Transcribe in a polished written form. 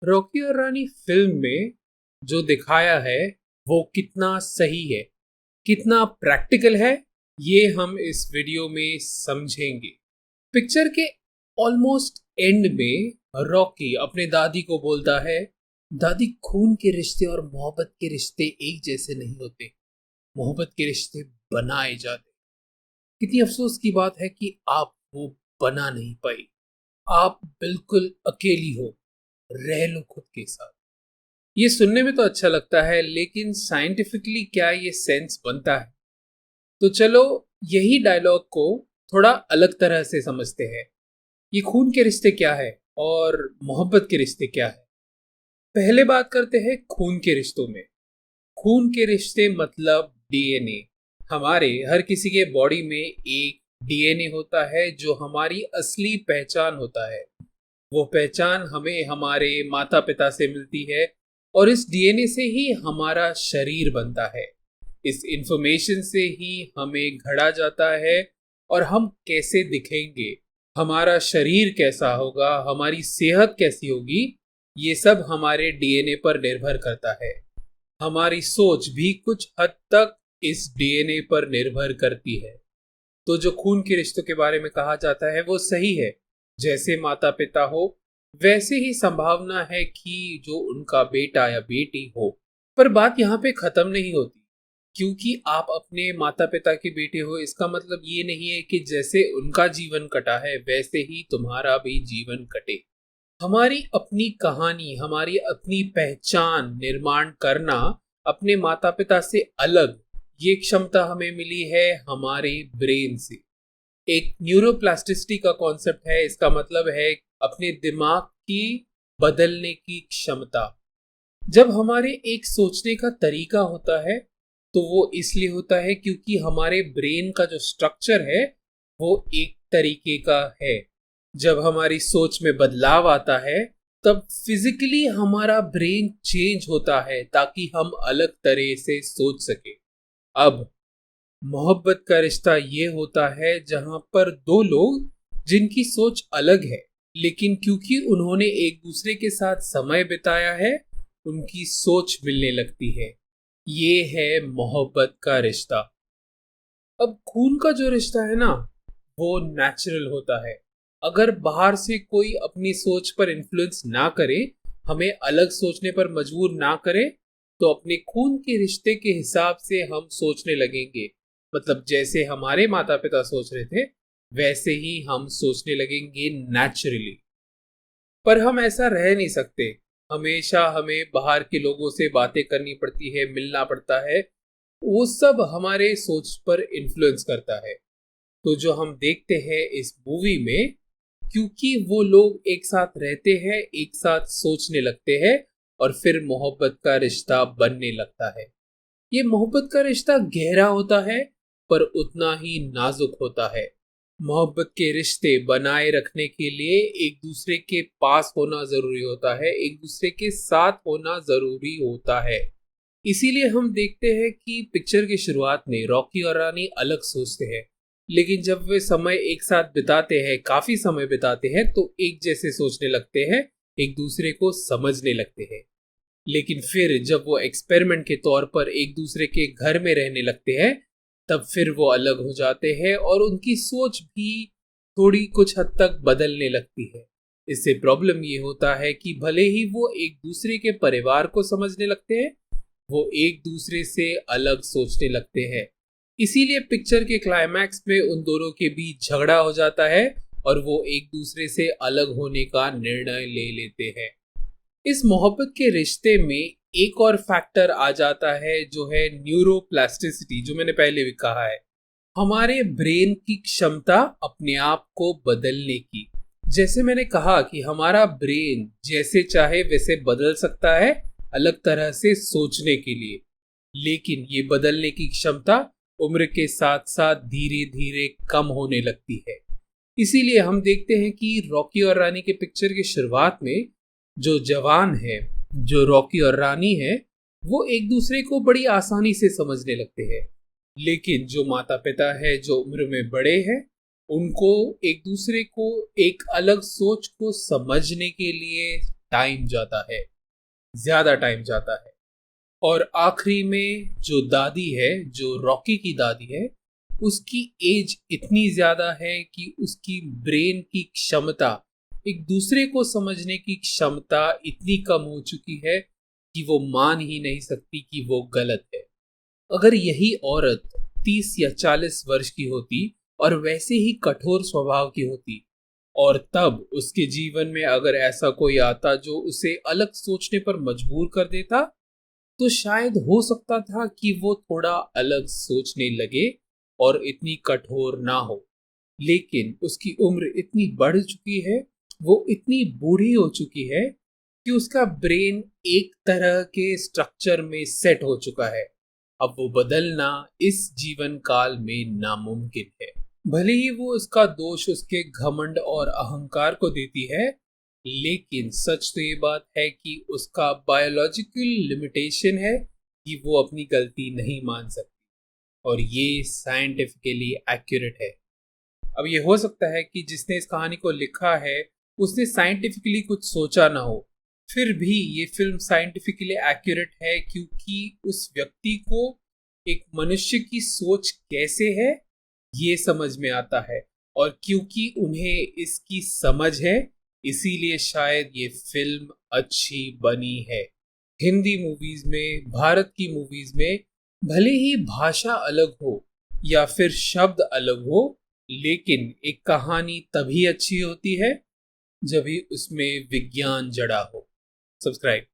Rocky और रानी film में जो दिखाया है वो कितना सही है, कितना प्रैक्टिकल है, ये हम इस वीडियो में समझेंगे। पिक्चर के ऑलमोस्ट एंड में रॉकी अपने दादी को बोलता है, दादी, खून के रिश्ते और मोहब्बत के रिश्ते एक जैसे नहीं होते, मोहब्बत के रिश्ते बनाए जाते। कितनी अफसोस की बात है कि आप वो बना नहीं पाई। आप बिल्कुल अकेली हो, रह लो खुद के साथ। ये सुनने में तो अच्छा लगता है, लेकिन साइंटिफिकली क्या ये सेंस बनता है? तो चलो यही डायलॉग को थोड़ा अलग तरह से समझते हैं। ये खून के रिश्ते क्या है और मोहब्बत के रिश्ते क्या है? पहले बात करते हैं खून के रिश्तों में। खून के रिश्ते मतलब डीएनए। हमारे हर किसी के बॉडी में एक डीएनए होता है जो हमारी असली पहचान होता है। वो पहचान हमें हमारे माता पिता से मिलती है और इस डीएनए से ही हमारा शरीर बनता है। इस इंफॉर्मेशन से ही हमें घड़ा जाता है और हम कैसे दिखेंगे, हमारा शरीर कैसा होगा, हमारी सेहत कैसी होगी, ये सब हमारे डीएनए पर निर्भर करता है। हमारी सोच भी कुछ हद तक इस डीएनए पर निर्भर करती है। तो जो खून के रिश्तों के बारे में कहा जाता है वो सही है। जैसे माता पिता हो, वैसे ही संभावना है कि जो उनका बेटा या बेटी हो। पर बात यहाँ पे खत्म नहीं होती। क्योंकि आप अपने माता पिता के बेटे हो, इसका मतलब ये नहीं है कि जैसे उनका जीवन कटा है वैसे ही तुम्हारा भी जीवन कटे। हमारी अपनी कहानी, हमारी अपनी पहचान निर्माण करना अपने माता पिता से अलग, ये क्षमता हमें मिली है हमारे ब्रेन से। एक न्यूरोप्लास्टिसिटी का कॉन्सेप्ट है। इसका मतलब है अपने दिमाग की बदलने की क्षमता। जब हमारे एक सोचने का तरीका होता है तो वो इसलिए होता है क्योंकि हमारे ब्रेन का जो स्ट्रक्चर है वो एक तरीके का है। जब हमारी सोच में बदलाव आता है तब फिजिकली हमारा ब्रेन चेंज होता है ताकि हम अलग तरह से सोच सके। अब मोहब्बत का रिश्ता ये होता है जहां पर दो लोग जिनकी सोच अलग है, लेकिन क्योंकि उन्होंने एक दूसरे के साथ समय बिताया है, उनकी सोच मिलने लगती है। ये है मोहब्बत का रिश्ता। अब खून का जो रिश्ता है ना, वो नेचुरल होता है। अगर बाहर से कोई अपनी सोच पर इन्फ्लुएंस ना करे, हमें अलग सोचने पर मजबूर ना करे, तो अपने खून के रिश्ते के हिसाब से हम सोचने लगेंगे। मतलब जैसे हमारे माता पिता सोच रहे थे वैसे ही हम सोचने लगेंगे नेचुरली। पर हम ऐसा रह नहीं सकते। हमेशा हमें बाहर के लोगों से बातें करनी पड़ती है, मिलना पड़ता है। वो सब हमारे सोच पर इन्फ्लुएंस करता है। तो जो हम देखते हैं इस मूवी में, क्योंकि वो लोग एक साथ रहते हैं, एक साथ सोचने लगते हैं और फिर मोहब्बत का रिश्ता बनने लगता है। ये मोहब्बत का रिश्ता गहरा होता है पर उतना ही नाजुक होता है। मोहब्बत के रिश्ते बनाए रखने के लिए एक दूसरे के पास होना जरूरी होता है, एक दूसरे के साथ होना जरूरी होता है। इसीलिए हम देखते हैं कि पिक्चर की शुरुआत में रॉकी और रानी अलग सोचते हैं, लेकिन जब वे समय एक साथ बिताते हैं, काफी समय बिताते हैं, तो एक जैसे सोचने लगते हैं, एक दूसरे को समझने लगते हैं। लेकिन फिर जब वो एक्सपेरिमेंट के तौर पर एक दूसरे के घर में रहने लगते हैं, तब फिर वो अलग हो जाते हैं और उनकी सोच भी थोड़ी कुछ हद तक बदलने लगती है। इससे प्रॉब्लम ये होता है कि भले ही वो एक दूसरे के परिवार को समझने लगते हैं, वो एक दूसरे से अलग सोचने लगते हैं। इसीलिए पिक्चर के क्लाइमैक्स में उन दोनों के बीच झगड़ा हो जाता है और वो एक दूसरे से अलग होने का निर्णय ले लेते हैं। इस मोहब्बत के रिश्ते में एक और फैक्टर आ जाता है जो है न्यूरोप्लास्टिसिटी, जो मैंने पहले भी कहा है, हमारे ब्रेन की क्षमता अपने आप को बदलने की। जैसे मैंने कहा कि हमारा ब्रेन जैसे चाहे वैसे बदल सकता है अलग तरह से सोचने के लिए, लेकिन ये बदलने की क्षमता उम्र के साथ साथ धीरे धीरे कम होने लगती है। इसीलिए हम देखते हैं कि रॉकी और रानी के पिक्चर की शुरुआत में जो जवान है, जो रॉकी और रानी है, वो एक दूसरे को बड़ी आसानी से समझने लगते हैं। लेकिन जो माता पिता है, जो उम्र में बड़े हैं, उनको एक दूसरे को एक अलग सोच को समझने के लिए टाइम जाता है, ज्यादा टाइम जाता है। और आखिरी में जो दादी है, जो रॉकी की दादी है, उसकी एज इतनी ज्यादा है कि उसकी ब्रेन की क्षमता, एक दूसरे को समझने की क्षमता इतनी कम हो चुकी है कि वो मान ही नहीं सकती कि वो गलत है। अगर यही औरत 30 या 40 वर्ष की होती और वैसे ही कठोर स्वभाव की होती, और तब उसके जीवन में अगर ऐसा कोई आता जो उसे अलग सोचने पर मजबूर कर देता, तो शायद हो सकता था कि वो थोड़ा अलग सोचने लगे और इतनी कठोर ना हो। लेकिन उसकी उम्र इतनी बढ़ चुकी है, वो इतनी बूढ़ी हो चुकी है कि उसका ब्रेन एक तरह के स्ट्रक्चर में सेट हो चुका है। अब वो बदलना इस जीवन काल में नामुमकिन है। भले ही वो उसका दोष उसके घमंड और अहंकार को देती है, लेकिन सच तो ये बात है कि उसका बायोलॉजिकल लिमिटेशन है कि वो अपनी गलती नहीं मान सकती, और ये साइंटिफिकली एक्यूरेट है। अब ये हो सकता है कि जिसने इस कहानी को लिखा है उसने साइंटिफिकली कुछ सोचा ना हो, फिर भी ये फिल्म साइंटिफिकली एक्यूरेट है क्योंकि उस व्यक्ति को एक मनुष्य की सोच कैसे है ये समझ में आता है, और क्योंकि उन्हें इसकी समझ है इसीलिए शायद ये फिल्म अच्छी बनी है। हिंदी मूवीज में, भारत की मूवीज में भले ही भाषा अलग हो या फिर शब्द अलग हो, लेकिन एक कहानी तभी अच्छी होती है जब भी उसमें विज्ञान जड़ा हो। सब्सक्राइब।